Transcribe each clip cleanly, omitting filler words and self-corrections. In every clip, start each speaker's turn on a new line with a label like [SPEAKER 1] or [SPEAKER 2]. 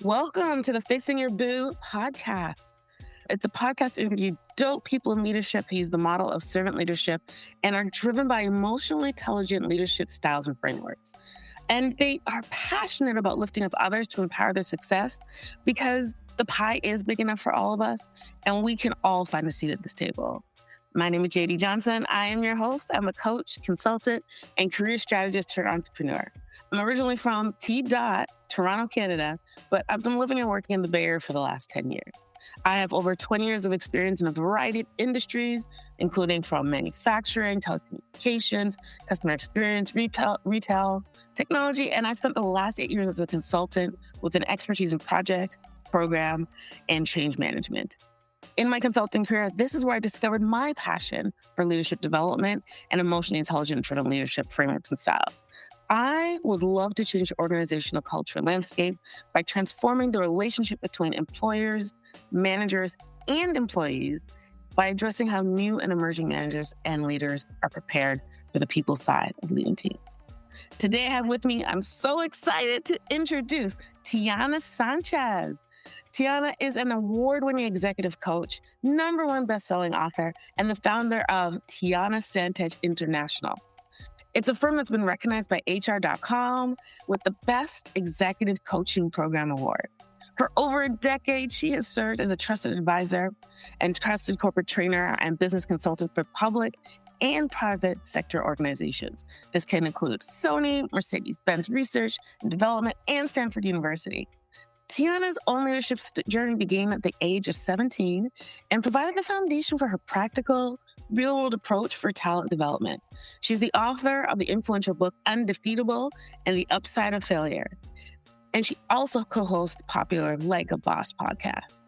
[SPEAKER 1] Welcome to the Fixin Your Boo podcast. It's a podcast to interview dope people in leadership who use the model of servant leadership and are driven by emotionally intelligent leadership styles and frameworks. And they are passionate about lifting up others to empower their success because the pie is big enough for all of us and we can all find a seat at this table. My name is JD Johnson. I am your host. I'm a coach, consultant, and career strategist turned entrepreneur. I'm originally from Toronto, Canada, but I've been living and working in the Bay Area for the last 10 years. I have over 20 years of experience in a variety of industries, including from manufacturing, telecommunications, customer experience, retail, technology, and I spent the last 8 years as a consultant with an expertise in project, program, and change management. In my consulting career, this is where I discovered my passion for leadership development and emotionally intelligent driven leadership frameworks and styles. I would love to change the organizational culture landscape by transforming the relationship between employers, managers, and employees by addressing how new and emerging managers and leaders are prepared for the people side of leading teams. Today I have with me, I'm so excited to introduce Tiana Sanchez. Tiana is an award-winning executive coach, #1 best-selling author, and the founder of Tiana Sanchez International. It's a firm that's been recognized by HR.com with the Best Executive Coaching Program Award. For over a decade, she has served as a trusted advisor and trusted corporate trainer and business consultant for public and private sector organizations. This can include Sony, Mercedes-Benz Research and Development, and Stanford University. Tiana's own leadership journey began at the age of 17 and provided the foundation for her practical, real-world approach for talent development. She's the author of the influential book Undefeatable and the Upside of Failure. And she also co-hosts the popular Like a Boss podcast.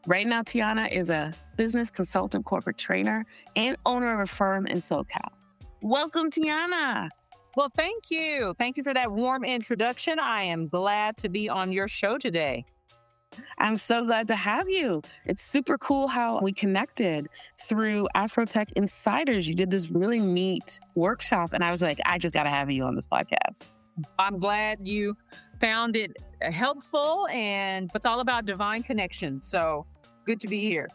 [SPEAKER 1] Right now, Tiana is a business consultant, corporate trainer, and owner of a firm in SoCal. Welcome, Tiana.
[SPEAKER 2] Well, thank you. Thank you for that warm introduction. I am glad to be on your show today.
[SPEAKER 1] I'm so glad to have you. It's super cool how we connected through Afrotech Insiders. You did this really neat workshop, and I was like, I just got to have you on this podcast.
[SPEAKER 2] I'm glad you found it helpful, and it's all about divine connection. So good to be here.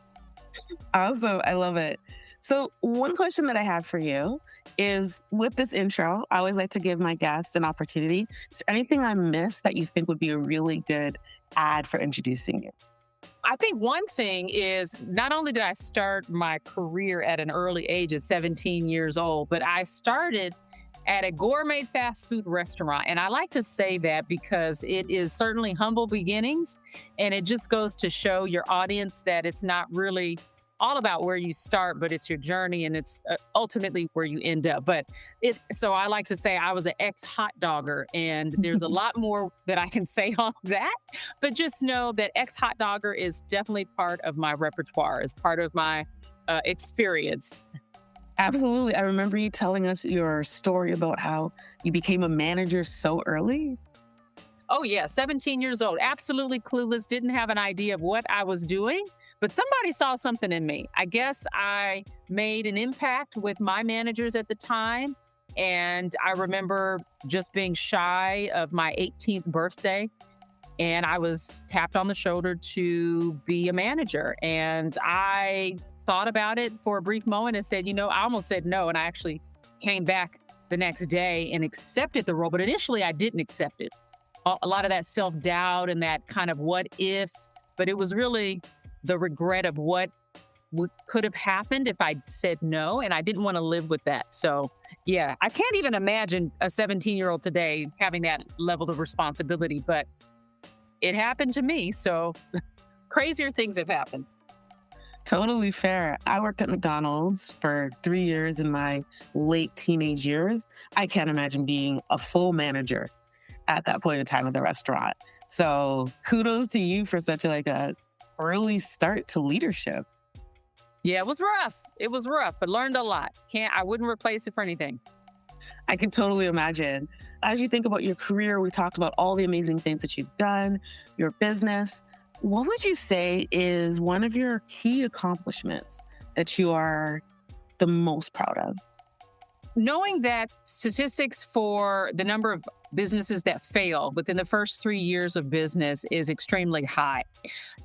[SPEAKER 1] Awesome. I love it. So one question that I have for you is, with this intro, I always like to give my guests an opportunity. Is there anything I missed that you think would be a really good ad for introducing you?
[SPEAKER 2] I think one thing is, not only did I start my career at an early age at 17 years old, but I started at a gourmet fast food restaurant. And I like to say that because it is certainly humble beginnings. And it just goes to show your audience that it's not really all about where you start, but it's your journey and it's ultimately where you end up. So I like to say I was an ex-hot dogger, and there's a lot more that I can say on that, but just know that ex-hot dogger is definitely part of my repertoire, is part of my experience.
[SPEAKER 1] Absolutely. I remember you telling us your story about how you became a manager so early.
[SPEAKER 2] Oh yeah, 17 years old, absolutely clueless, didn't have an idea of what I was doing. But somebody saw something in me. I guess I made an impact with my managers at the time. And I remember just being shy of my 18th birthday. And I was tapped on the shoulder to be a manager. And I thought about it for a brief moment and said, I almost said no. And I actually came back the next day and accepted the role. But initially, I didn't accept it. A lot of that self-doubt and that kind of what if. But it was really the regret of what could have happened if I said no, and I didn't want to live with that. So, yeah, I can't even imagine a 17-year-old today having that level of responsibility, but it happened to me, so crazier things have happened.
[SPEAKER 1] Totally fair. I worked at McDonald's for 3 years in my late teenage years. I can't imagine being a full manager at that point in time at the restaurant. So kudos to you for such a early start to leadership.
[SPEAKER 2] Yeah, it was rough. It was rough, but learned a lot. I wouldn't replace it for anything.
[SPEAKER 1] I can totally imagine. As you think about your career, we talked about all the amazing things that you've done, your business. What would you say is one of your key accomplishments that you are the most proud of?
[SPEAKER 2] knowing that statistics for the number of businesses that fail within the first 3 years of business is extremely high.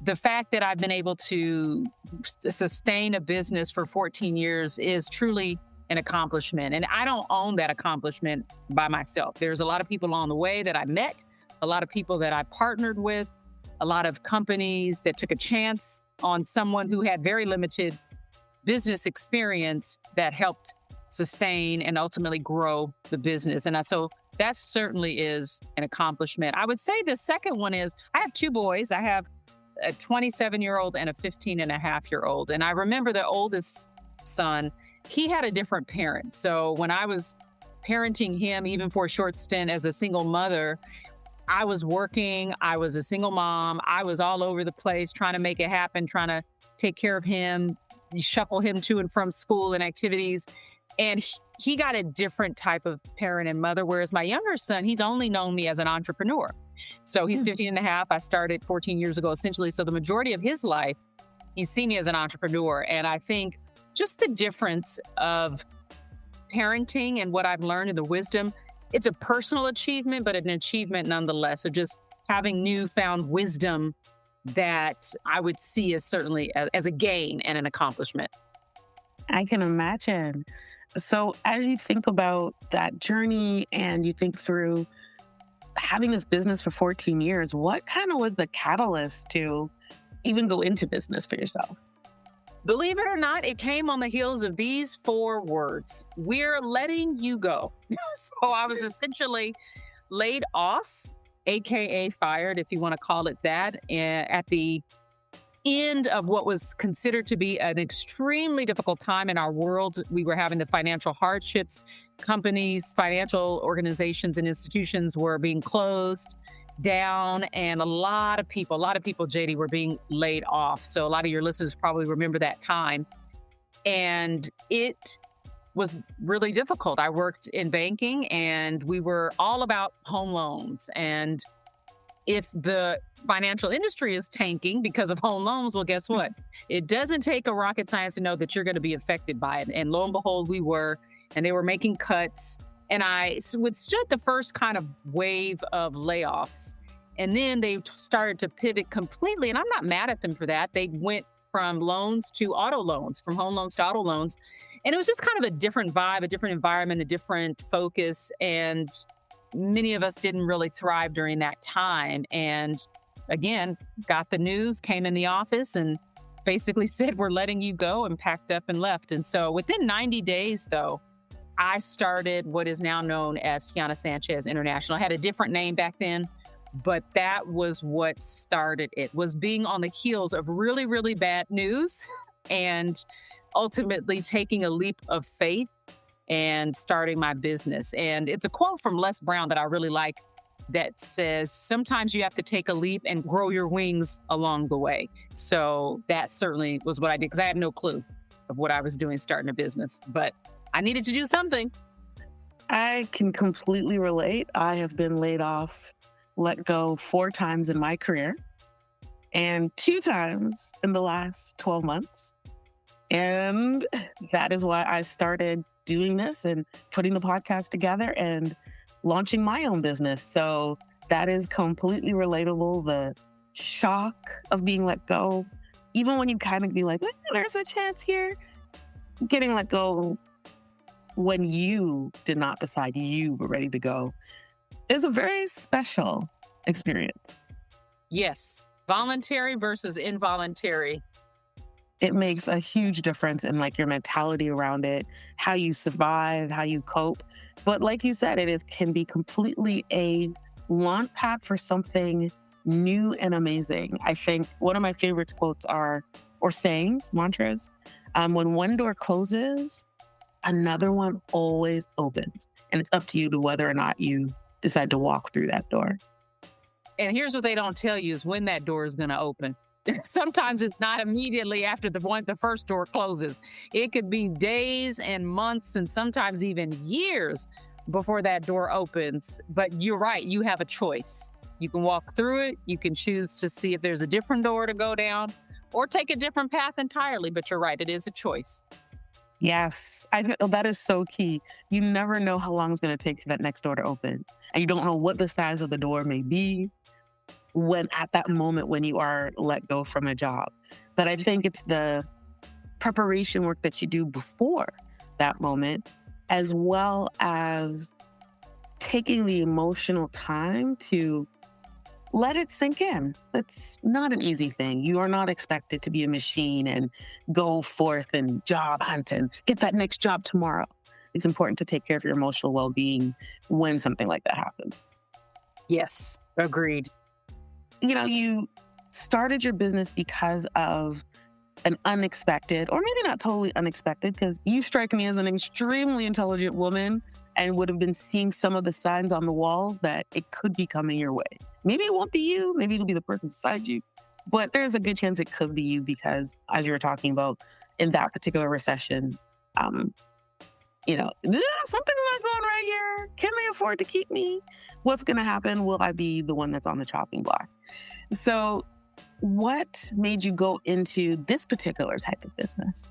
[SPEAKER 2] The fact that I've been able to sustain a business for 14 years is truly an accomplishment. And I don't own that accomplishment by myself. There's a lot of people along the way that I met, a lot of people that I partnered with, a lot of companies that took a chance on someone who had very limited business experience that helped sustain and ultimately grow the business. And so that certainly is an accomplishment. I would say the second one is I have two boys. I have a 27-year-old and a 15-and-a-half-year-old. And I remember the oldest son, he had a different parent. So when I was parenting him, even for a short stint as a single mother, I was working, I was a single mom, I was all over the place trying to make it happen, trying to take care of him, shuffle him to and from school and activities. And he got a different type of parent and mother, whereas my younger son, he's only known me as an entrepreneur. So he's 15 and a half. I started 14 years ago, essentially. So the majority of his life, he's seen me as an entrepreneur. And I think just the difference of parenting and what I've learned and the wisdom, it's a personal achievement, but an achievement nonetheless. So just having newfound wisdom that I would see as certainly as a gain and an accomplishment.
[SPEAKER 1] I can imagine. So as you think about that journey and you think through having this business for 14 years, what kind of was the catalyst to even go into business for yourself?
[SPEAKER 2] Believe it or not, it came on the heels of these 4 words. We're letting you go. So I was essentially laid off, AKA fired, if you want to call it that, at the end of what was considered to be an extremely difficult time in our world. We were having the financial hardships. Companies, financial organizations, and institutions were being closed down, and a lot of people, JD, were being laid off. So a lot of your listeners probably remember that time. And it was really difficult. I worked in banking, and we were all about home loans. And if the financial industry is tanking because of home loans, well, guess what? It doesn't take a rocket science to know that you're going to be affected by it. And lo and behold, we were, and they were making cuts. And I withstood the first kind of wave of layoffs. And then they started to pivot completely. And I'm not mad at them for that. They went from loans to auto loans, from home loans to auto loans. And it was just kind of a different vibe, a different environment, a different focus. And many of us didn't really thrive during that time. And again, got the news, came in the office and basically said, we're letting you go, and packed up and left. And so within 90 days, though, I started what is now known as Tiana Sanchez International. I had a different name back then, but that was what started it, was being on the heels of really, really bad news and ultimately taking a leap of faith and starting my business. And it's a quote from Les Brown that I really like that says, sometimes you have to take a leap and grow your wings along the way. So that certainly was what I did, because I had no clue of what I was doing starting a business, but I needed to do something.
[SPEAKER 1] I can completely relate. I have been laid off, let go 4 times in my career, and 2 times in the last 12 months. And that is why I started doing this and putting the podcast together and launching my own business. So that is completely relatable. The shock of being let go, even when you kind of be like, there's a chance here, getting let go when you did not decide you were ready to go is a very special experience.
[SPEAKER 2] Yes. Voluntary versus involuntary.
[SPEAKER 1] It makes a huge difference in like your mentality around it, how you survive, how you cope. But like you said, can be completely a launch pad for something new and amazing. I think one of my favorite quotes or sayings, mantras, when one door closes, another one always opens. And it's up to you to whether or not you decide to walk through that door.
[SPEAKER 2] And here's what they don't tell you is when that door is going to open. Sometimes it's not immediately after the first door closes. It could be days and months and sometimes even years before that door opens. But you're right, you have a choice. You can walk through it. You can choose to see if there's a different door to go down or take a different path entirely. But you're right, it is a choice.
[SPEAKER 1] Yes, that is so key. You never know how long it's going to take for that next door to open. And you don't know what the size of the door may be when at that moment when you are let go from a job. But I think it's the preparation work that you do before that moment, as well as taking the emotional time to let it sink in. That's not an easy thing. You are not expected to be a machine and go forth and job hunt and get that next job tomorrow. It's important to take care of your emotional well-being when something like that happens.
[SPEAKER 2] Yes, agreed.
[SPEAKER 1] You started your business because of an unexpected, or maybe not totally unexpected, because you strike me as an extremely intelligent woman and would have been seeing some of the signs on the walls that it could be coming your way. Maybe it won't be you, maybe it'll be the person beside you, but there's a good chance it could be you because, as you were talking about, in that particular recession, something's not going right here. Can they afford to keep me? What's going to happen? Will I be the one that's on the chopping block? So what made you go into this particular type of business?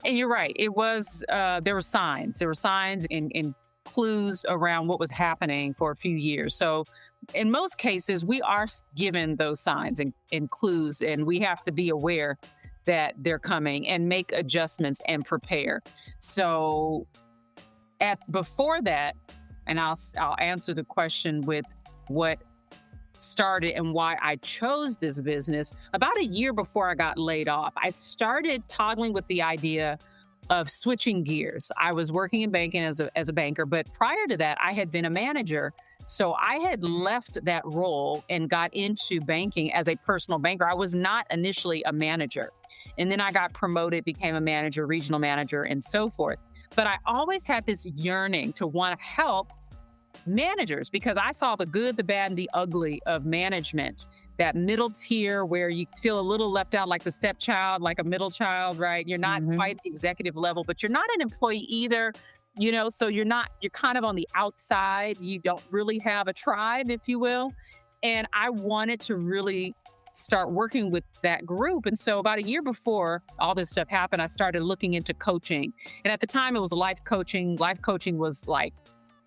[SPEAKER 2] And you're right. It was, there were signs. There were signs and clues around what was happening for a few years. So in most cases, we are given those signs and clues, and we have to be aware that they're coming and make adjustments and prepare. So before that, and I'll answer the question with what started and why I chose this business. About a year before I got laid off, I started toggling with the idea of switching gears. I was working in banking as a banker, but prior to that, I had been a manager. So I had left that role and got into banking as a personal banker. I was not initially a manager. And then I got promoted, became a manager, regional manager, and so forth. But I always had this yearning to want to help managers because I saw the good, the bad, and the ugly of management. That middle tier where you feel a little left out, like the stepchild, like a middle child, right? You're not quite the executive level, but you're not an employee either, so you're kind of on the outside. You don't really have a tribe, if you will. And I wanted to really start working with that group. And so about a year before all this stuff happened, I started looking into coaching. And at the time it was life coaching. Life coaching was like,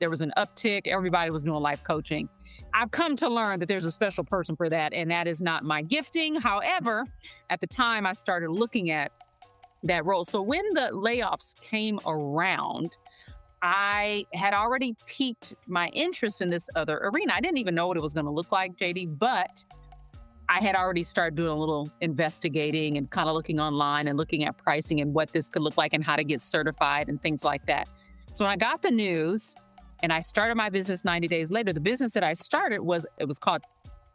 [SPEAKER 2] there was an uptick. Everybody was doing life coaching. I've come to learn that there's a special person for that, and that is not my gifting. However, at the time, I started looking at that role. So when the layoffs came around, I had already piqued my interest in this other arena. I didn't even know what it was going to look like, JD, but I had already started doing a little investigating and kind of looking online and looking at pricing and what this could look like and how to get certified and things like that. So when I got the news, and I started my business 90 days later. The business that I started was called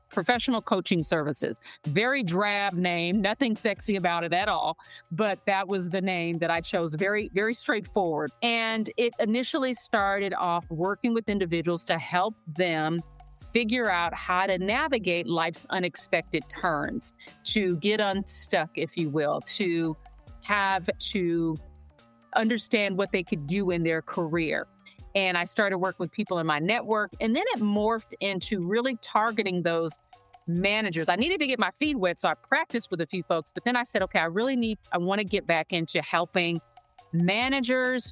[SPEAKER 2] Professional Coaching Services. Very drab name, nothing sexy about it at all. But that was the name that I chose, very, very straightforward. And it initially started off working with individuals to help them figure out how to navigate life's unexpected turns, to get unstuck, if you will, to have to understand what they could do in their career. And I started working with people in my network. And then it morphed into really targeting those managers. I needed to get my feet wet, so I practiced with a few folks. But then I said, okay, I want to get back into helping managers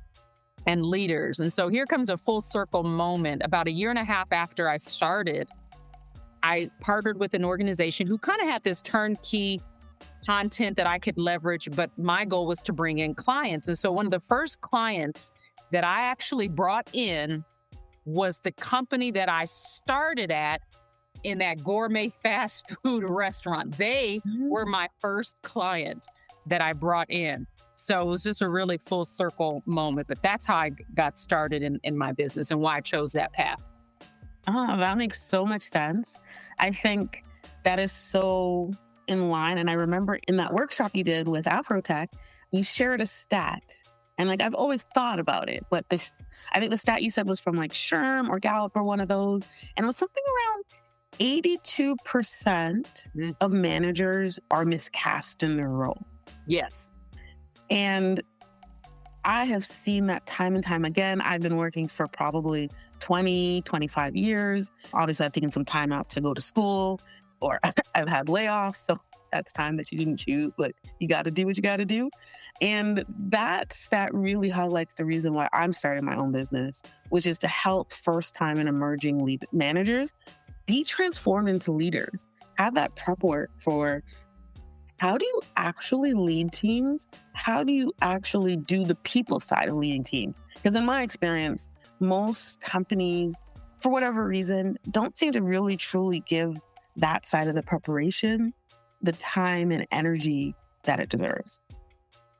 [SPEAKER 2] and leaders. And so here comes a full circle moment. About a year and a half after I started, I partnered with an organization who kind of had this turnkey content that I could leverage, but my goal was to bring in clients. And so one of the first clients that I actually brought in was the company that I started at in that gourmet fast food restaurant. They were my first client that I brought in. So it was just a really full circle moment, but that's how I got started in my business and why I chose that path.
[SPEAKER 1] Oh, that makes so much sense. I think that is so in line. And I remember in that workshop you did with Afrotech, you shared a stat. And I've always thought about it, but I think the stat you said was from SHRM or Gallup or one of those. And it was something around 82% of managers are miscast in their role.
[SPEAKER 2] Yes.
[SPEAKER 1] And I have seen that time and time again. I've been working for probably 20, 25 years. Obviously, I've taken some time out to go to school, or I've had layoffs. So That's time that you didn't choose, but you got to do what you got to do. And that really highlights the reason why I'm starting my own business, which is to help first time and emerging lead managers be transformed into leaders. Have that prep work for how do you actually lead teams? How do you actually do the people side of leading teams? Because in my experience, most companies, for whatever reason, don't seem to really truly give that side of the preparation the time and energy that it deserves.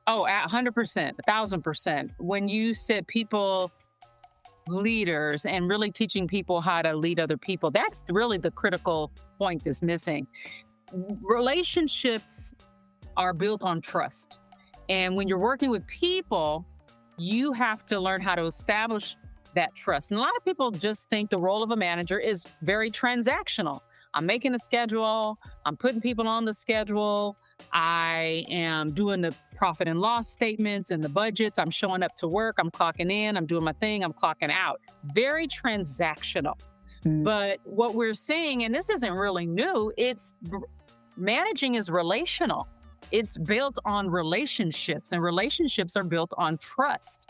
[SPEAKER 2] Oh, 100%, 1,000%. When you said people leaders and really teaching people how to lead other people, that's really the critical point that's missing. Relationships are built on trust. And when you're working with people, you have to learn how to establish that trust. And a lot of people just think the role of a manager is very transactional. I'm making a schedule, I'm putting people on the schedule, I am doing the profit and loss statements and the budgets, I'm showing up to work, I'm clocking in, I'm doing my thing, I'm clocking out. Very transactional. But what we're seeing, and this isn't really new, managing is relational. It's built on relationships, and relationships are built on trust.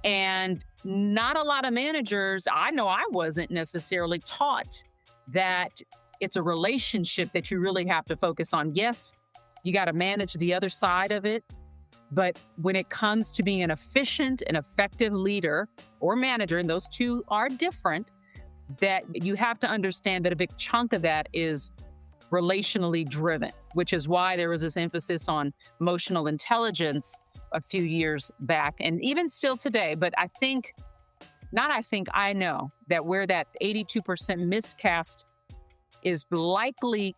[SPEAKER 2] And not a lot of managers, I know I wasn't necessarily taught that it's a relationship that you really have to focus on. Yes, you got to manage the other side of it. But when it comes to being an efficient and effective leader or manager, and those two are different, that you have to understand that a big chunk of that is relationally driven, which is why there was this emphasis on emotional intelligence a few years back, and even still today. But I know that where that 82% miscast is likely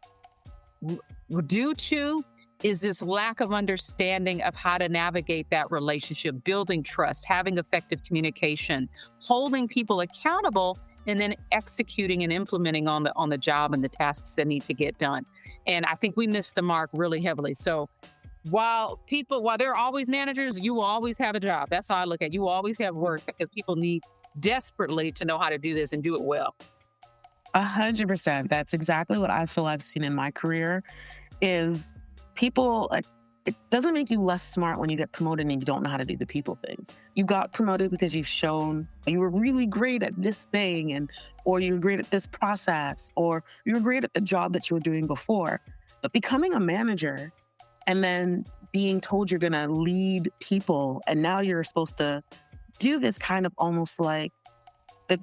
[SPEAKER 2] due to is this lack of understanding of how to navigate that relationship, building trust, having effective communication, holding people accountable, and then executing and implementing on the job and the tasks that need to get done. And I think we missed the mark really heavily. So while there are always managers, you will always have a job. That's how I look at it. You will always have work because people need desperately to know how to do this and do it well.
[SPEAKER 1] 100%. That's exactly what I feel I've seen in my career is people, it doesn't make you less smart when you get promoted and you don't know how to do the people things. You got promoted because you've shown you were really great at this thing, or you were great at this process, or you were great at the job that you were doing before. But becoming a manager and then being told you're going to lead people, and now you're supposed to do this kind of almost like,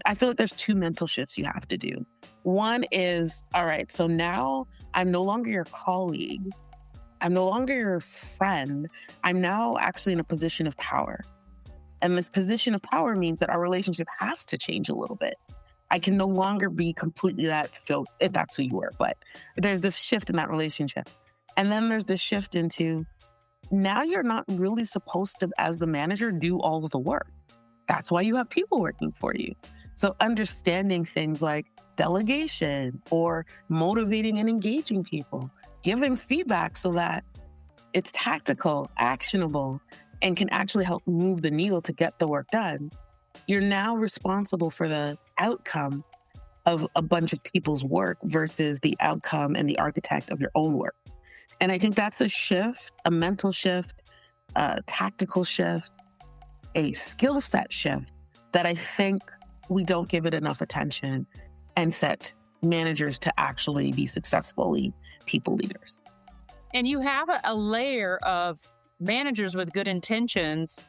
[SPEAKER 1] I feel like there's two mental shifts you have to do. One is, all right, so now I'm no longer your colleague. I'm no longer your friend. I'm now actually in a position of power. And this position of power means that our relationship has to change a little bit. I can no longer be completely that filled, if that's who you were, but there's this shift in that relationship. And then there's this shift into, now you're not really supposed to, as the manager, do all of the work. That's why you have people working for you. So understanding things like delegation or motivating and engaging people, giving feedback so that it's tactical, actionable, and can actually help move the needle to get the work done. You're now responsible for the outcome of a bunch of people's work versus the outcome and the architect of your own work. And I think that's a shift, a mental shift, a tactical shift, a skill set shift that I think we don't give it enough attention and set managers to actually be successfully people leaders.
[SPEAKER 2] And you have a layer of managers with good intentions,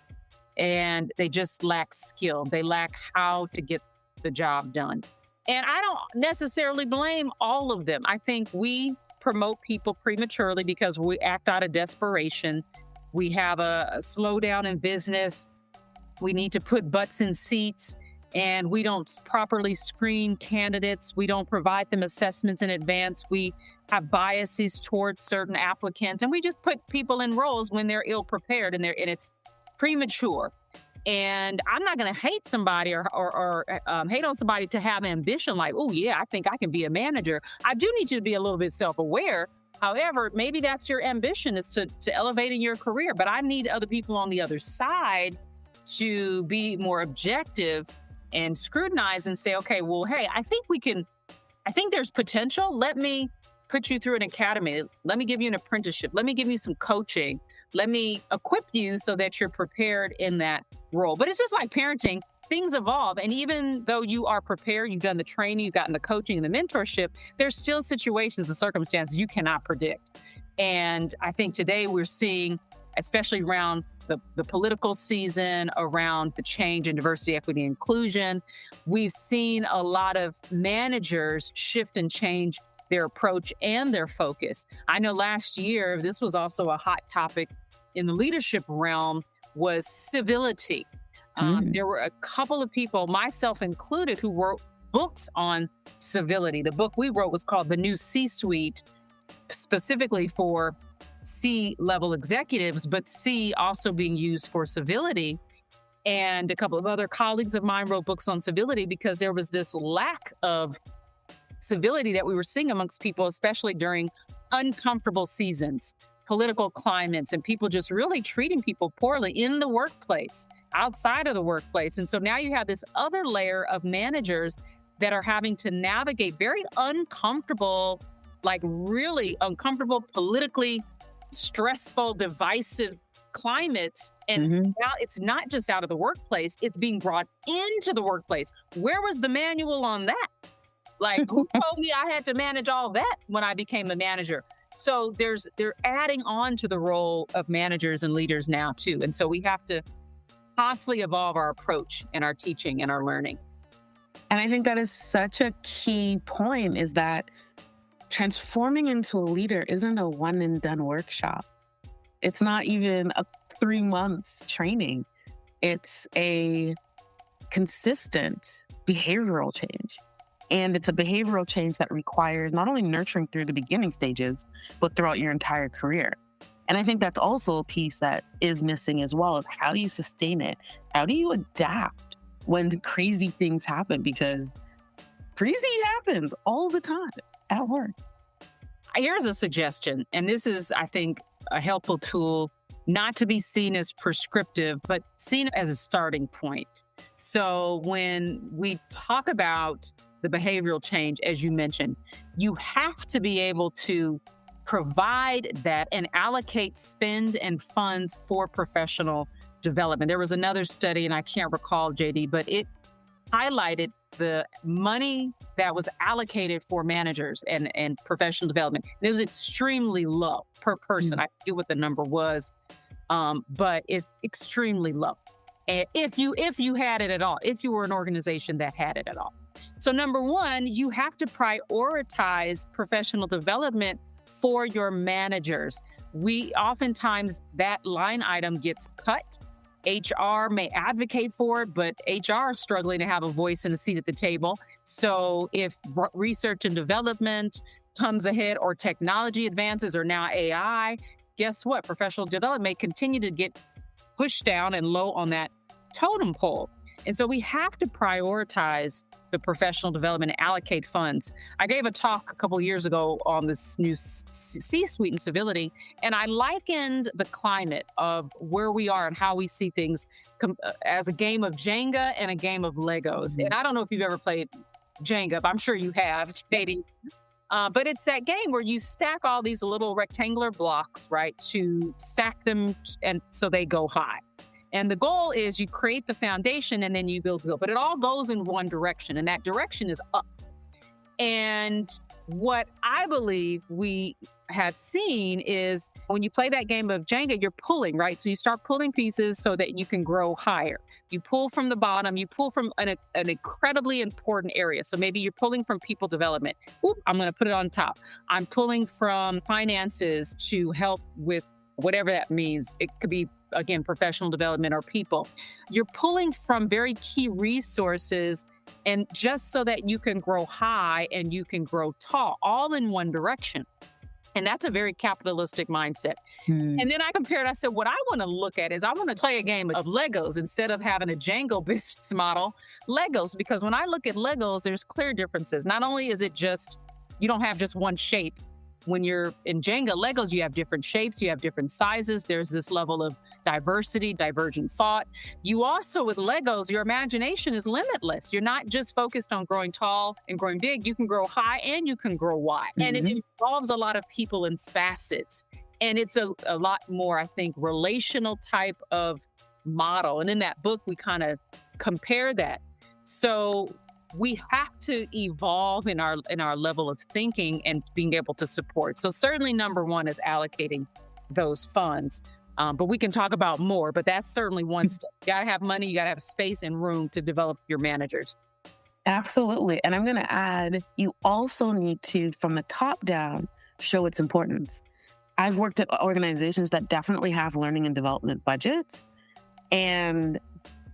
[SPEAKER 2] and they just lack skill. They lack how to get the job done. And I don't necessarily blame all of them. I think we promote people prematurely because we act out of desperation. We have a slowdown in business. We need to put butts in seats, and we don't properly screen candidates. We don't provide them assessments in advance. We have biases towards certain applicants, and we just put people in roles when they're ill-prepared and it's premature. And I'm not going to hate somebody or hate on somebody to have ambition like, oh, yeah, I think I can be a manager. I do need you to be a little bit self-aware. However, maybe that's your ambition is to elevate in your career. But I need other people on the other side to be more objective and scrutinize and say, okay, well, hey, I think there's potential. Let me put you through an academy. Let me give you an apprenticeship. Let me give you some coaching. Let me equip you so that you're prepared in that role. But it's just like parenting. Things evolve. And even though you are prepared, you've done the training, you've gotten the coaching and the mentorship, there's still situations and circumstances you cannot predict. And I think today we're seeing, especially around the political season, around the change in diversity, equity, and inclusion, we've seen a lot of managers shift and change their approach and their focus. I know last year, this was also a hot topic in the leadership realm, was civility. There were a couple of people, myself included, who wrote books on civility. The book we wrote was called The New C-Suite, specifically for C-level executives, but C also being used for civility. And a couple of other colleagues of mine wrote books on civility because there was this lack of civility that we were seeing amongst people, especially during uncomfortable seasons, political climates, and people just really treating people poorly in the workplace, outside of the workplace. And so now you have this other layer of managers that are having to navigate very uncomfortable, like really uncomfortable, politically stressful, divisive climates. And now it's not just out of the workplace, it's being brought into the workplace. Where was the manual on that? Like, who told me I had to manage all that when I became a manager? So they're adding on to the role of managers and leaders now too. And so we have to constantly evolve our approach and our teaching and our learning.
[SPEAKER 1] And I think that is such a key point, is that transforming into a leader isn't a one and done workshop. It's not even a 3 months training. It's a consistent behavioral change. And it's a behavioral change that requires not only nurturing through the beginning stages, but throughout your entire career. And I think that's also a piece that is missing as well, is how do you sustain it? How do you adapt when crazy things happen? Because crazy happens all the time at work.
[SPEAKER 2] Here's a suggestion, and this is, I think, a helpful tool, not to be seen as prescriptive, but seen as a starting point. So when we talk about the behavioral change, as you mentioned, you have to be able to provide that and allocate spend and funds for professional development. There was another study, and I can't recall, JD, but it highlighted the money that was allocated for managers and professional development. It was extremely low per person. I forget what the number was, but it's extremely low. And if you had it at all, if you were an organization that had it at all. So number one, you have to prioritize professional development for your managers. Oftentimes that line item gets cut. HR may advocate for it, but HR is struggling to have a voice and a seat at the table. So if research and development comes ahead, or technology advances, or now AI, guess what? Professional development may continue to get pushed down and low on that totem pole. And so we have to prioritize the professional development and allocate funds. I gave a talk a couple of years ago on this new C-suite and civility, and I likened the climate of where we are and how we see things as a game of Jenga and a game of Legos. And I don't know if you've ever played Jenga, but I'm sure you have, Katie. But it's that game where you stack all these little rectangular blocks, right, to stack them and so they go high. And the goal is you create the foundation and then you build. But it all goes in one direction, and that direction is up. And what I believe we have seen is when you play that game of Jenga, you're pulling, right? So you start pulling pieces so that you can grow higher. You pull from the bottom, you pull from an incredibly important area. So maybe you're pulling from people development. Oop, I'm going to put it on top. I'm pulling from finances to help with whatever that means. It could be, again, professional development or people. You're pulling from very key resources, and just so that you can grow high and you can grow tall, all in one direction. And that's a very capitalistic mindset. And then I compared, I said, what I want to look at is I want to play a game of Legos instead of having a Django business model, Legos. Because when I look at Legos, there's clear differences. Not only is it just, you don't have just one shape. When you're in Jenga, Legos, you have different shapes, you have different sizes. There's this level of diversity, divergent thought. You also, with Legos, your imagination is limitless. You're not just focused on growing tall and growing big. You can grow high and you can grow wide. And it
[SPEAKER 1] Mhm.
[SPEAKER 2] involves a lot of people and facets. And it's a lot more, I think, relational type of model. And in that book, we kind of compare that. So we have to evolve in our level of thinking and being able to support. So certainly number one is allocating those funds. But we can talk about more, but that's certainly one step. You got to have money, you got to have space and room to develop your managers.
[SPEAKER 1] Absolutely. And I'm going to add, you also need to, from the top down, show its importance. I've worked at organizations that definitely have learning and development budgets. And,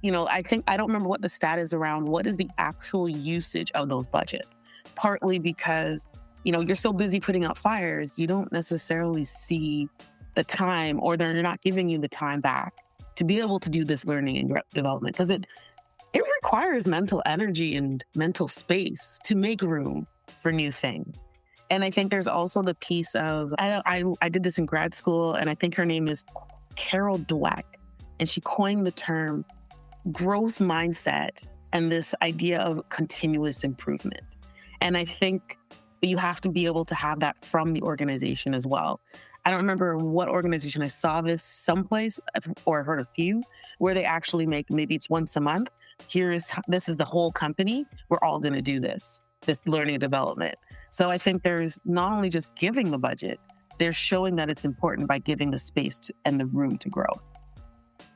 [SPEAKER 1] I don't remember what the stat is around what is the actual usage of those budgets. Partly because, you're so busy putting out fires, you don't necessarily see the time, or they're not giving you the time back to be able to do this learning and development. Because it requires mental energy and mental space to make room for new things. And I think there's also the piece of, I did this in grad school, and I think her name is Carol Dweck, and she coined the term growth mindset and this idea of continuous improvement. And I think you have to be able to have that from the organization as well. I don't remember what organization I saw this someplace, or heard a few, where they actually make, maybe it's once a month. This is the whole company. We're all going to do this learning and development. So I think there's not only just giving the budget, they're showing that it's important by giving the space and the room to grow.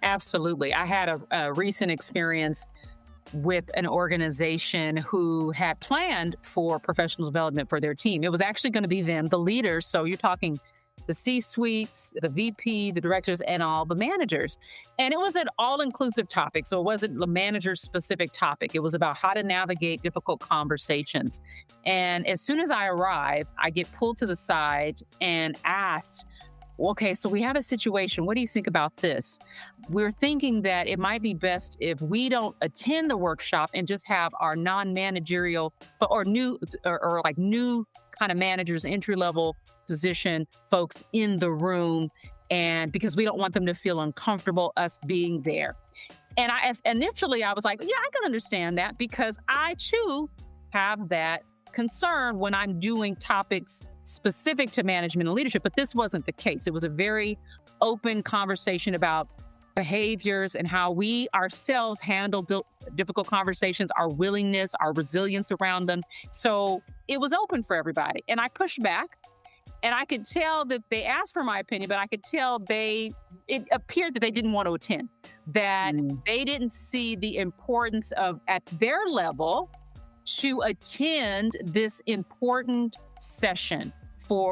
[SPEAKER 2] Absolutely. I had a recent experience with an organization who had planned for professional development for their team. It was actually going to be them, the leaders. So you're talking the C-suites, the VP, the directors, and all the managers. And it was an all-inclusive topic. So it wasn't the manager-specific topic. It was about how to navigate difficult conversations. And as soon as I arrive, I get pulled to the side and asked, okay, so we have a situation. What do you think about this? We're thinking that it might be best if we don't attend the workshop and just have our non-managerial or new kind of managers, entry-level position folks in the room, and because we don't want them to feel uncomfortable us being there. And initially I was like, yeah, I can understand that, because I too have that concern when I'm doing topics specific to management and leadership, but this wasn't the case. It was a very open conversation about behaviors and how we ourselves handle difficult conversations, our willingness, our resilience around them. So it was open for everybody. And I pushed back, and I could tell that they asked for my opinion, but I could tell it appeared that they didn't want to attend, that they didn't see the importance of, at their level, to attend this important session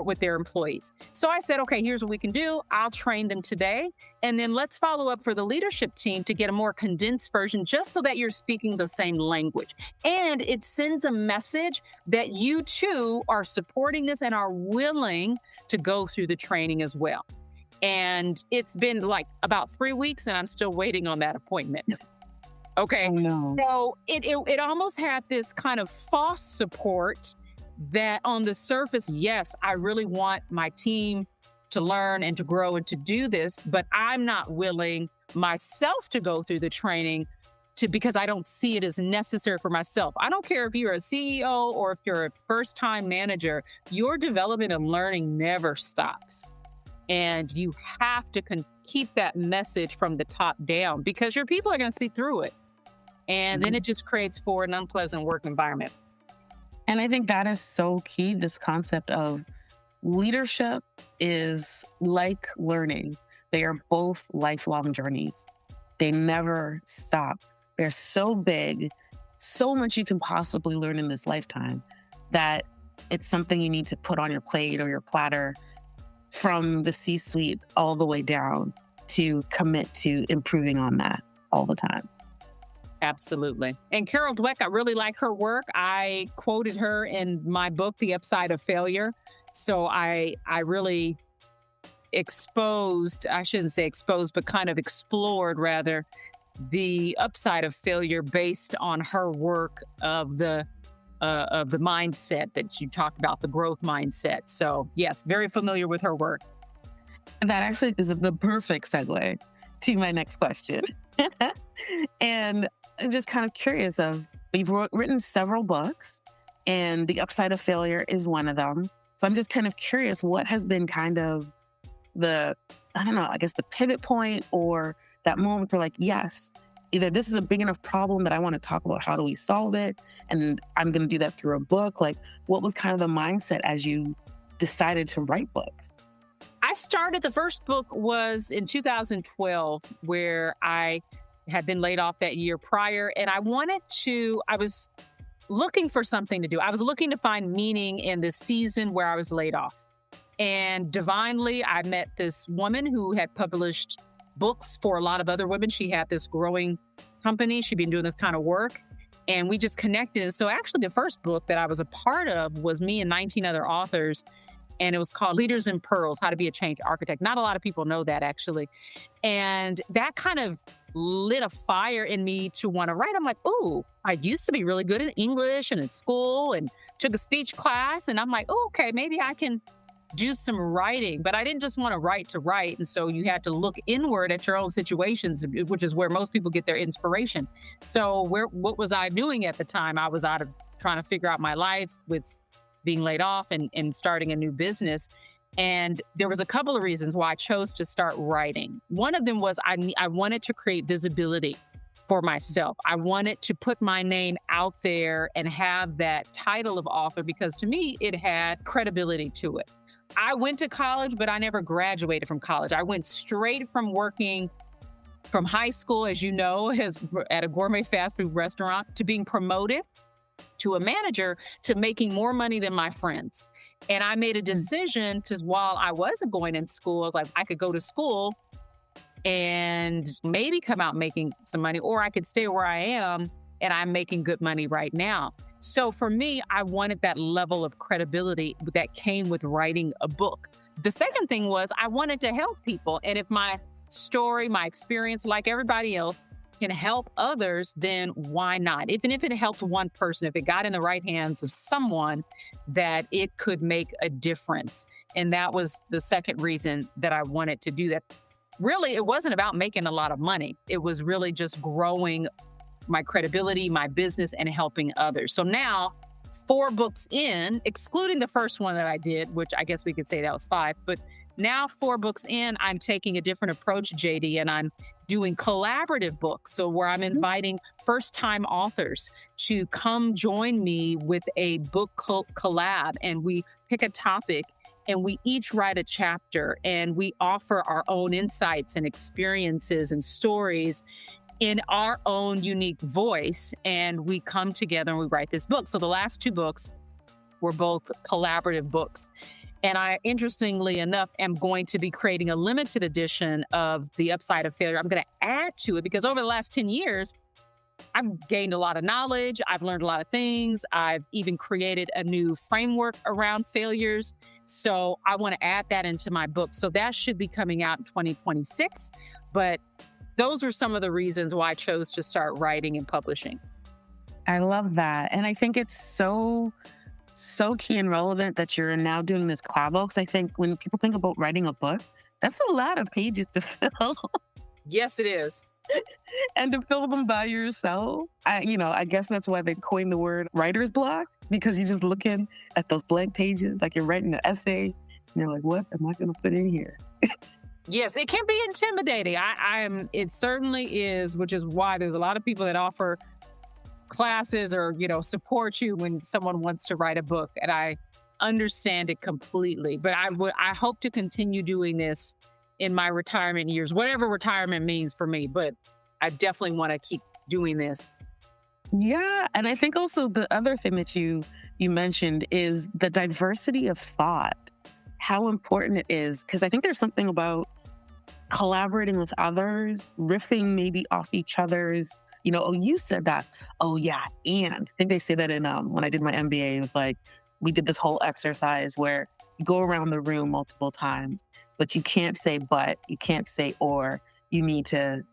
[SPEAKER 2] with their employees. So I said, okay, here's what we can do. I'll train them today, and then let's follow up for the leadership team to get a more condensed version, just so that you're speaking the same language. And it sends a message that you too are supporting this and are willing to go through the training as well. And it's been like about 3 weeks, and I'm still waiting on that appointment. Okay.
[SPEAKER 1] Oh, no.
[SPEAKER 2] So it almost had this kind of false support that on the surface, yes, I really want my team to learn and to grow and to do this, but I'm not willing myself to go through the training because I don't see it as necessary for myself. I don't care if you're a CEO or if you're a first-time manager, your development and learning never stops. And you have to keep that message from the top down, because your people are going to see through it. And then it just creates for an unpleasant work environment.
[SPEAKER 1] And I think that is so key, this concept of leadership is like learning. They are both lifelong journeys. They never stop. They're so big, so much you can possibly learn in this lifetime, that it's something you need to put on your plate or your platter from the C-suite all the way down to commit to improving on that all the time.
[SPEAKER 2] Absolutely. And Carol Dweck, I really like her work. I quoted her in my book, The Upside of Failure. So I really I shouldn't say exposed, but kind of explored rather the upside of failure based on her work of the mindset that you talked about, the growth mindset. So yes, very familiar with her work.
[SPEAKER 1] And that actually is the perfect segue to my next question. And I'm just kind of curious of, you've written several books and The Upside of Failure is one of them. So I'm just kind of curious, what has been kind of the, I don't know, I guess the pivot point or that moment where like, yes, either this is a big enough problem that I want to talk about how do we solve it, and I'm going to do that through a book. Like, what was kind of the mindset as you decided to write books?
[SPEAKER 2] The first book was in 2012, where I had been laid off that year prior. And I was looking for something to do. I was looking to find meaning in this season where I was laid off. And divinely, I met this woman who had published books for a lot of other women. She had this growing company. She'd been doing this kind of work. And we just connected. So actually, the first book that I was a part of was me and 19 other authors. And it was called Leaders in Pearls, How to Be a Change Architect. Not a lot of people know that, actually. And that kind of lit a fire in me to want to write. I'm like, ooh, I used to be really good in English and in school and took a speech class. And I'm like, oh, okay, maybe I can do some writing. But I didn't just want to write. And so you had to look inward at your own situations, which is where most people get their inspiration. So what was I doing at the time? I was out of trying to figure out my life with being laid off and starting a new business. And there was a couple of reasons why I chose to start writing. One of them was I wanted to create visibility for myself. I wanted to put my name out there and have that title of author, because to me, it had credibility to it. I went to college, but I never graduated from college. I went straight from working from high school, as you know, at a gourmet fast food restaurant, to being promoted to a manager, to making more money than my friends. And I made a decision to, while I wasn't going in school, I was like, I could go to school and maybe come out making some money, or I could stay where I am and I'm making good money right now. So for me, I wanted that level of credibility that came with writing a book. The second thing was I wanted to help people. And if my story, my experience, like everybody else, can help others, then why not? Even if it helped one person, if it got in the right hands of someone, that it could make a difference. And that was the second reason that I wanted to do that. Really, it wasn't about making a lot of money. It was really just growing my credibility, my business, and helping others. So now, 4 books in, excluding the first one that I did, which I guess we could say that was 5, but now 4 books in, I'm taking a different approach, JD, and I'm doing collaborative books. So where I'm inviting first-time authors to come join me with a book collab, and we pick a topic and we each write a chapter, and we offer our own insights and experiences and stories in our own unique voice. And we come together and we write this book. So the last 2 books were both collaborative books. And I, interestingly enough, am going to be creating a limited edition of The Upside of Failure. I'm going to add to it because over the last 10 years, I've gained a lot of knowledge. I've learned a lot of things. I've even created a new framework around failures. So I want to add that into my book. So that should be coming out in 2026. But those were some of the reasons why I chose to start writing and publishing.
[SPEAKER 1] I love that. And I think it's so key and relevant that you're now doing this collab, because I think when people think about writing a book, that's a lot of pages to fill.
[SPEAKER 2] Yes, it is.
[SPEAKER 1] And to fill them by yourself. I guess that's why they coined the word writer's block, because you're just looking at those blank pages, like you're writing an essay, and you're like, what am I going to put in here?
[SPEAKER 2] Yes, it can be intimidating. It certainly is, which is why there's a lot of people that offer classes or, support you when someone wants to write a book. And I understand it completely. But I hope to continue doing this in my retirement years, whatever retirement means for me. But I definitely want to keep doing this.
[SPEAKER 1] Yeah. And I think also the other thing that you mentioned is the diversity of thought, how important it is. Because I think there's something about collaborating with others, riffing maybe off each other's, oh, you said that. Oh, yeah. And I think they say that in when I did my MBA, it was like, we did this whole exercise where you go around the room multiple times, but you can't say but, you can't say or. You need to,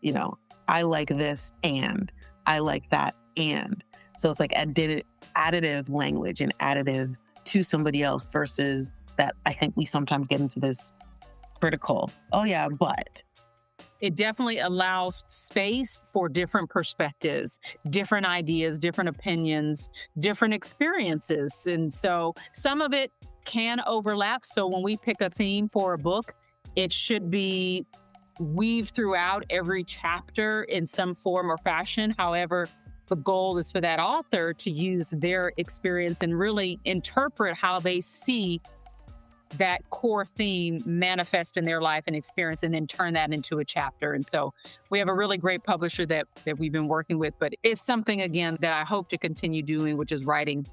[SPEAKER 1] I like this and I like that and. So it's like additive language and additive to somebody else versus that. I think we sometimes get into this critical, oh yeah, but.
[SPEAKER 2] It definitely allows space for different perspectives, different ideas, different opinions, different experiences. And so some of it can overlap. So when we pick a theme for a book, it should be weaved throughout every chapter in some form or fashion. However, the goal is for that author to use their experience and really interpret how they see that core theme manifest in their life and experience, and then turn that into a chapter. And so we have a really great publisher that we've been working with, but it's something, again, that I hope to continue doing, which is writing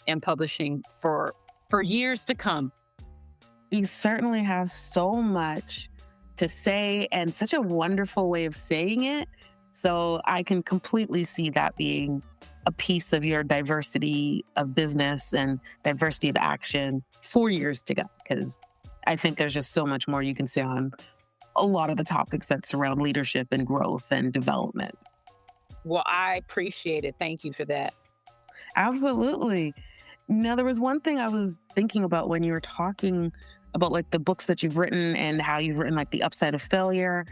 [SPEAKER 2] and publishing for years to come.
[SPEAKER 1] You certainly have so much to say and such a wonderful way of saying it. So I can completely see that being a piece of your diversity of business and diversity of action for years to go, because I think there's just so much more you can say on a lot of the topics that surround leadership and growth and development.
[SPEAKER 2] Well, I appreciate it. Thank you for that.
[SPEAKER 1] Absolutely. Now, there was one thing I was thinking about when you were talking about like the books that you've written and how you've written like the upside of failure.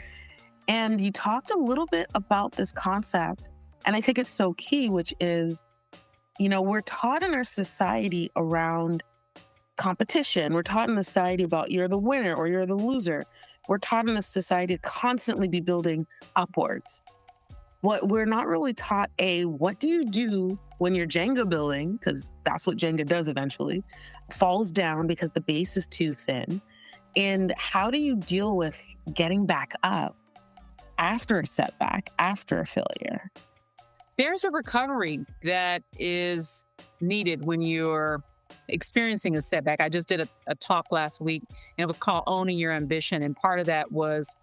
[SPEAKER 1] And you talked a little bit about this concept. And I think it's so key, which is, we're taught in our society around competition. We're taught in the society about you're the winner or you're the loser. We're taught in the society to constantly be building upwards. What we're not really taught, what do you do when your Jenga building, because that's what Jenga does eventually, falls down because the base is too thin? And how do you deal with getting back up after a setback, after a failure?
[SPEAKER 2] There's a recovery that is needed when you're experiencing a setback. I just did a talk last week, and it was called Owning Your Ambition. And part of that was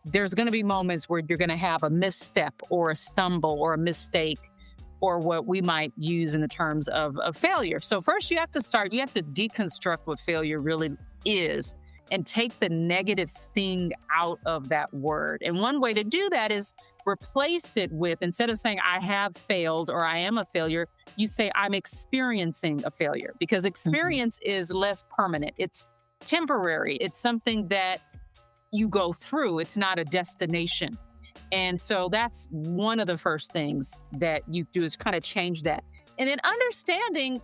[SPEAKER 2] there's going to be moments where you're going to have a misstep or a stumble or a mistake, or what we might use in the terms of failure. So first you have to deconstruct what failure really is and take the negative sting out of that word. And one way to do that is replace it with, instead of saying I have failed or I am a failure, you say I'm experiencing a failure, because experience is less permanent. It's temporary. It's something that you go through. It's not a destination. And so that's one of the first things that you do, is kind of change that. And then understanding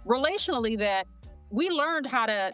[SPEAKER 2] relationally that we learned how to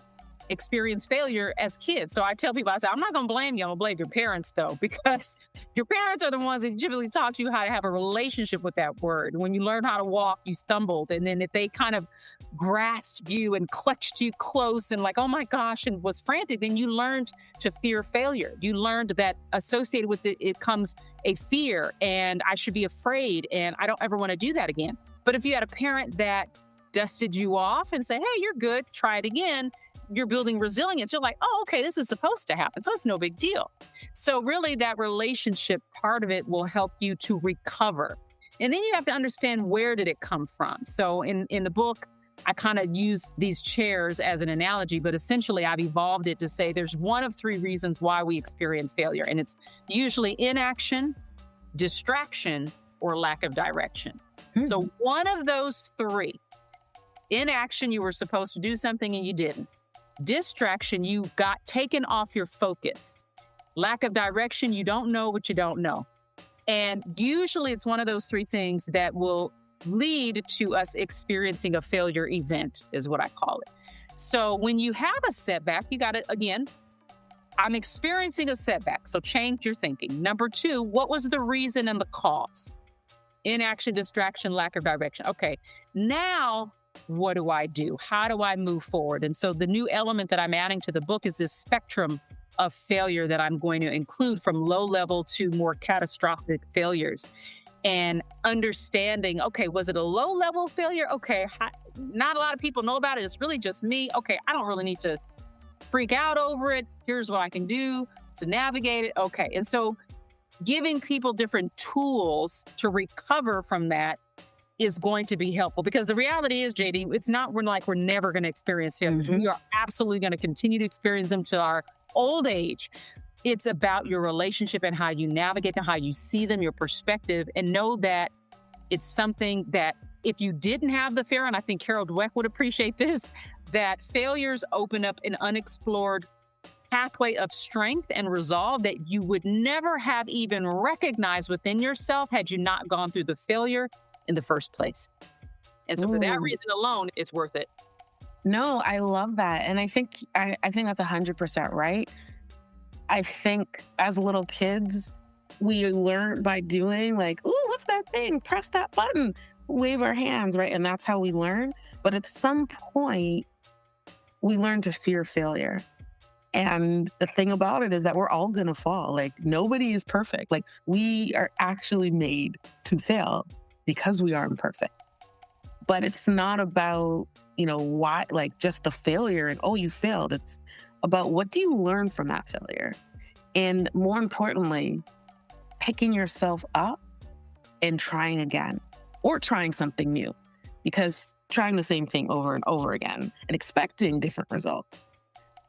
[SPEAKER 2] experience failure as kids. So I tell people, I say, I'm not going to blame you. I'm going to blame your parents, though, because your parents are the ones that typically taught you how to have a relationship with that word. When you learn how to walk, you stumbled. And then if they kind of grasped you and clutched you close and like, oh my gosh, and was frantic, then you learned to fear failure. You learned that associated with it comes a fear, and I should be afraid, and I don't ever want to do that again. But if you had a parent that dusted you off and said, hey, you're good, try it again, you're building resilience. You're like, oh, okay, this is supposed to happen, so it's no big deal. So really that relationship part of it will help you to recover. And then you have to understand, where did it come from? So in the book, I kind of use these chairs as an analogy, but essentially I've evolved it to say there's one of three reasons why we experience failure. And it's usually inaction, distraction, or lack of direction. So one of those three: inaction, you were supposed to do something and you didn't. Distraction, you got taken off your focus. Lack of direction, you don't know what you don't know. And usually it's one of those three things that will lead to us experiencing a failure event, is what I call it. So when you have a setback, you got to, again, I'm experiencing a setback. So change your thinking. Number two, what was the reason and the cause? Inaction, distraction, lack of direction. Okay, now what do I do? How do I move forward? And so the new element that I'm adding to the book is this spectrum of failure that I'm going to include, from low level to more catastrophic failures. And understanding, okay, was it a low level failure? Okay, not a lot of people know about it. It's really just me. Okay, I don't really need to freak out over it. Here's what I can do to navigate it. Okay, and so giving people different tools to recover from that is going to be helpful, because the reality is, JD, it's not we're never going to experience failures. We are absolutely going to continue to experience them to our old age. It's about your relationship and how you navigate them, how you see them, your perspective, and know that it's something that if you didn't have the fear, and I think Carol Dweck would appreciate this, that failures open up an unexplored pathway of strength and resolve that you would never have even recognized within yourself had you not gone through the failure in the first place. And so for that
[SPEAKER 1] Ooh.
[SPEAKER 2] reason alone, it's worth it.
[SPEAKER 1] No, I love that. And I think that's 100% right. I think as little kids, we learn by doing, like, ooh, what's that thing? Press that button, wave our hands, right? And that's how we learn. But at some point, we learn to fear failure. And the thing about it is that we're all going to fall. Like, nobody is perfect. Like, we are actually made to fail because we are imperfect. But it's not about, why, like, just the failure and, oh, you failed. It's about, what do you learn from that failure? And more importantly, picking yourself up and trying again, or trying something new, because trying the same thing over and over again and expecting different results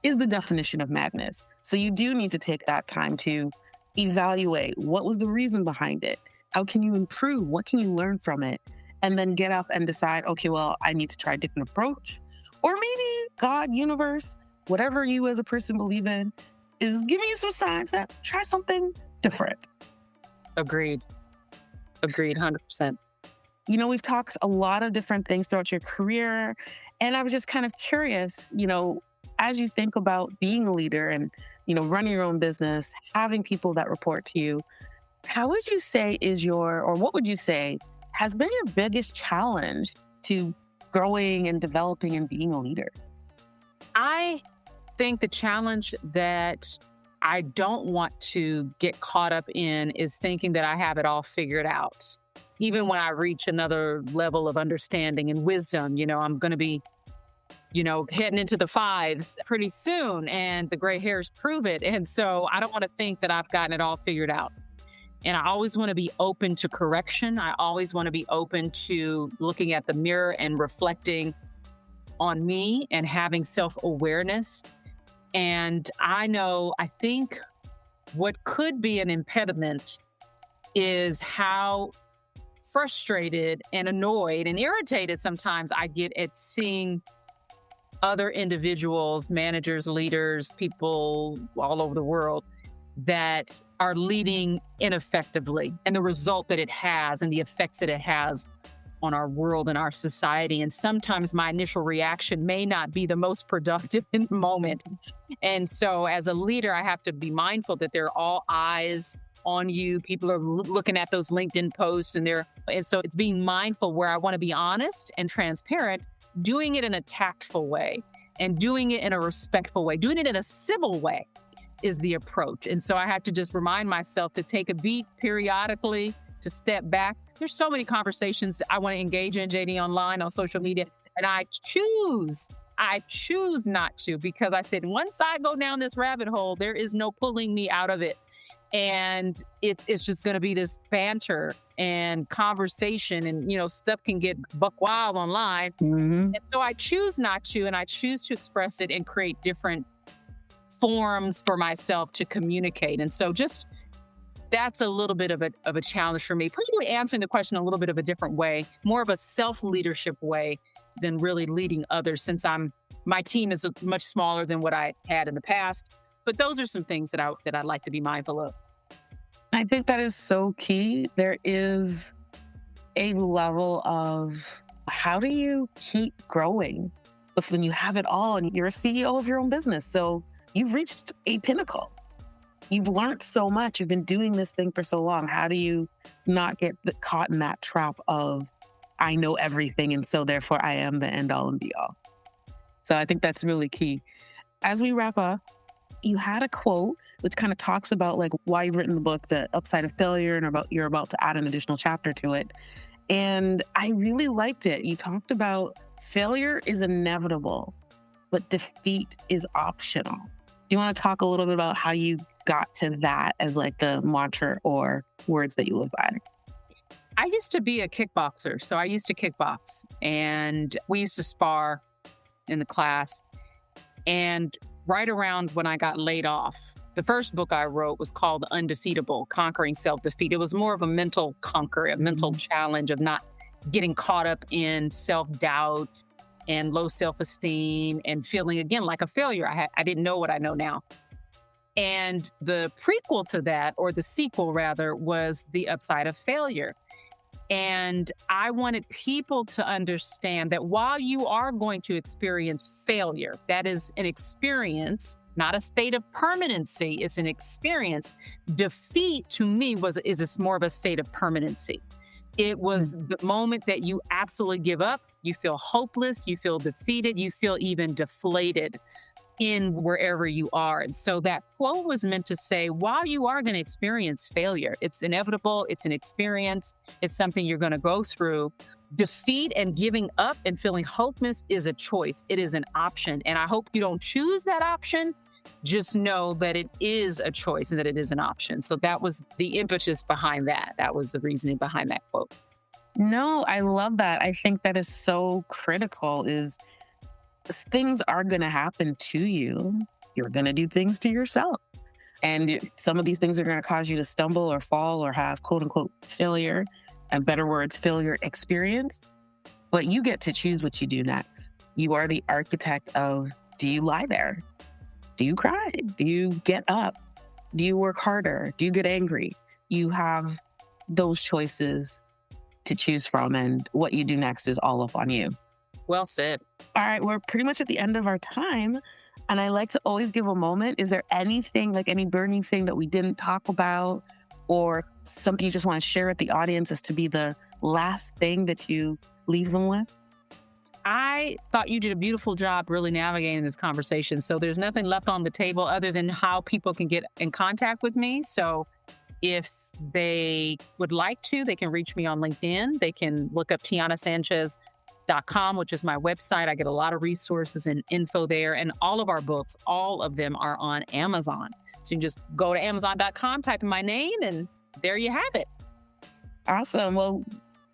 [SPEAKER 1] is the definition of madness. So you do need to take that time to evaluate, what was the reason behind it? How can you improve? What can you learn from it? And then get up and decide, okay, well, I need to try a different approach. Or maybe God, universe, whatever you as a person believe in, is giving you some signs that try something different.
[SPEAKER 2] Agreed. 100%.
[SPEAKER 1] We've talked a lot of different things throughout your career. And I was just kind of curious, as you think about being a leader and, running your own business, having people that report to you, how would you say what would you say has been your biggest challenge to growing and developing and being a leader?
[SPEAKER 2] I think the challenge that I don't want to get caught up in is thinking that I have it all figured out. Even when I reach another level of understanding and wisdom, I'm going to be, heading into the fives pretty soon, and the gray hairs prove it. And so I don't want to think that I've gotten it all figured out. And I always want to be open to correction. I always want to be open to looking at the mirror and reflecting on me and having self-awareness. And I think what could be an impediment is how frustrated and annoyed and irritated sometimes I get at seeing other individuals, managers, leaders, people all over the world that are leading ineffectively, and the result that it has and the effects that it has on our world and our society. And sometimes my initial reaction may not be the most productive in the moment. And so as a leader, I have to be mindful that there are all eyes on you. People are looking at those LinkedIn posts, and so it's being mindful where I want to be honest and transparent, doing it in a tactful way and doing it in a respectful way, doing it in a civil way is the approach. And so I have to just remind myself to take a beat periodically, to step back. There's so many conversations I want to engage in, JD, online, on social media, and I choose not to, because I said, once I go down this rabbit hole, there is no pulling me out of it. And it's just going to be this banter and conversation, and, stuff can get buck wild online.
[SPEAKER 1] Mm-hmm.
[SPEAKER 2] And so I choose not to, and I choose to express it and create different forms for myself to communicate. And so that's a little bit of a challenge for me. Probably answering the question a little bit of a different way, more of a self-leadership way than really leading others, since my team is much smaller than what I had in the past. But those are some things that I'd like to be mindful of.
[SPEAKER 1] I think that is so key. There is a level of, how do you keep growing when you have it all and you're a CEO of your own business? So you've reached a pinnacle. You've learned so much. You've been doing this thing for so long. How do you not get caught in that trap of, I know everything, and so therefore I am the end all and be all? So I think that's really key. As we wrap up, you had a quote which kind of talks about, like, why you've written the book, the upside of failure, and you're about to add an additional chapter to it. And I really liked it. You talked about failure is inevitable, but defeat is optional. Do you want to talk a little bit about how you got to that as like the mantra or words that you live by?
[SPEAKER 2] I used to be a kickboxer. So I used to kickbox, and we used to spar in the class. And right around when I got laid off, the first book I wrote was called Undefeatable: Conquering Self-Defeat. It was more of a mental conquer, a mental challenge of not getting caught up in self-doubt and low self-esteem and feeling, again, like a failure. I didn't know what I know now. And the prequel to that, or the sequel rather, was The Upside of Failure. And I wanted people to understand that while you are going to experience failure, that is an experience, not a state of permanency, it's an experience. Defeat to me is more of a state of permanency. It was the moment that you absolutely give up, you feel hopeless, you feel defeated, you feel even deflated in wherever you are. And so that quote was meant to say, while you are going to experience failure, it's inevitable, it's an experience, it's something you're going to go through. Defeat and giving up and feeling hopeless is a choice. It is an option. And I hope you don't choose that option. Just know that it is a choice and that it is an option. So that was the impetus behind that. That was the reasoning behind that quote.
[SPEAKER 1] No, I love that. I think that is so critical is things are going to happen to you. You're going to do things to yourself. And some of these things are going to cause you to stumble or fall or have quote unquote failure, and better words, failure experience. But you get to choose what you do next. You are the architect of, do you lie there? Do you cry? Do you get up? Do you work harder? Do you get angry? You have those choices to choose from, and what you do next is all up on you.
[SPEAKER 2] Well said.
[SPEAKER 1] All right, we're pretty much at the end of our time. And I like to always give a moment. Is there anything, like any burning thing that we didn't talk about, or something you just want to share with the audience as to be the last thing that you leave them with?
[SPEAKER 2] I thought you did a beautiful job really navigating this conversation. So there's nothing left on the table other than how people can get in contact with me. So if they would like to, they can reach me on LinkedIn. They can look up TianaSanchez.com, which is my website. I get a lot of resources and info there. And all of our books, all of them are on Amazon. So you can just go to Amazon.com, type in my name, and there you have it.
[SPEAKER 1] Awesome. Well,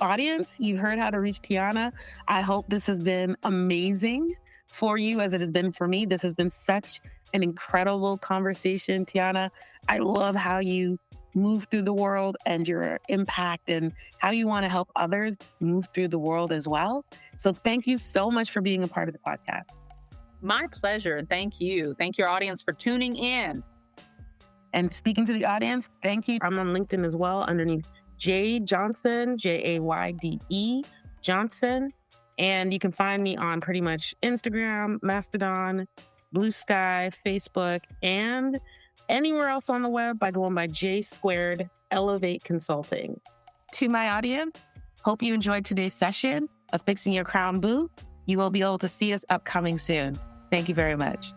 [SPEAKER 1] audience, you heard how to reach Tiana. I hope this has been amazing for you as it has been for me. This has been such an incredible conversation, Tiana. I love how you move through the world and your impact and how you want to help others move through the world as well. So thank you so much for being a part of the podcast.
[SPEAKER 2] My pleasure. Thank you. Thank your audience for tuning in.
[SPEAKER 1] And speaking to the audience, thank you. I'm on LinkedIn as well underneath Jade Johnson, Jayde Johnson. And you can find me on pretty much Instagram, Mastodon, Blue Sky, Facebook, and anywhere else on the web by going by J2 Elevate Consulting. To my audience, hope you enjoyed today's session of Fixing Your Crown Boo. You will be able to see us upcoming soon. Thank you very much.